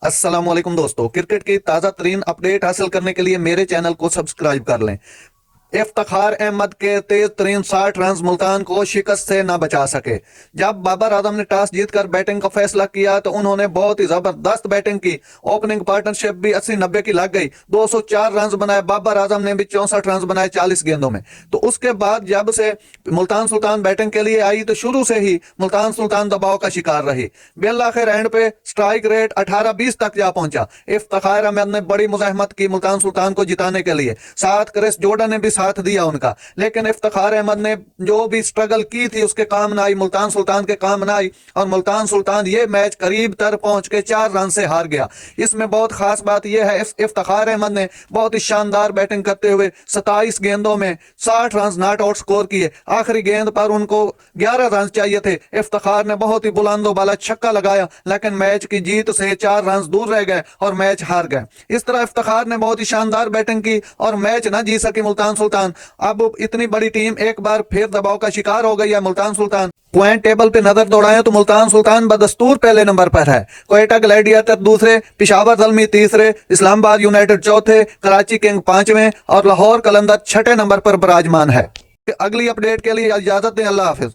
अस्सलामुअलैकुम दोस्तों, क्रिकेट की ताज़ा तरीन अपडेट हासिल करने के लिए मेरे चैनल को सब्सक्राइब कर लें। इफ्तिखार अहमद के तेज तरीन 60 रन मुल्तान को शिकस्त से न बचा सके। जब बाबर आजम ने टॉस जीतकर बैटिंग का फैसला किया तो उन्होंने बहुत ही जबरदस्त बैटिंग की। ओपनिंग पार्टनरशिप भी 80-90 की लग गई। 204 रन बनाए, बाबर आजम ने भी 64 रन बनाए 40 गेंदों में। तो उसके बाद जब से मुल्तान सुल्तान बैटिंग के लिए आई तो शुरू से ही मुल्तान सुल्तान दबाव का शिकार रही। बिल आखिर एंड पे स्ट्राइक रेट 18-20 तक जा पहुंचा। इफ्तिखार अहमद ने बड़ी मुजाहमत की मुल्तान सुल्तान को जिताने के लिए। साथ क्रिस जोर्डन ने भी साथ दिया उनका, लेकिन इफ्तिखार अहमद ने जो भी स्ट्रगल की थी उसके काम ना आई, मुल्तान सुल्तान के काम ना आई और मुल्तान सुल्तान ये मैच करीब तर पहुंच के 4 रन से हार गया। इसमें बहुत खास बात यह है इफ्तिखार अहमद ने बहुत ही शानदार बैटिंग करते हुए 27 गेंदों में 60 रन नॉट आउट स्कोर किए। आखिरी गेंद पर उनको 11 रन चाहिए थे। इफ्तिखार ने बहुत ही बुलंदो बाला छक्का लगाया, लेकिन मैच की जीत से 4 रन दूर रह गए और मैच हार गए। इस तरह इफ्तिखार ने बहुत ही शानदार बैटिंग की और मैच न जीत सकी मुल्तान सुल्तान। अब इतनी बड़ी टीम एक बार फिर दबाव का शिकार हो गई है। मुल्तान सुल्तान पॉइंट टेबल पे नजर दौड़ाएं तो मुल्तान सुल्तान बदस्तूर पहले नंबर पर है। क्वेटा ग्लैडिएटर दूसरे, पिशावर ज़ल्मी तीसरे, इस्लामाबाद यूनाइटेड चौथे, कराची किंग पांचवें और लाहौर कलंदर छठे नंबर पर विराजमान है। अगली अपडेट के लिए इजाजत दें। अल्लाह हाफिज।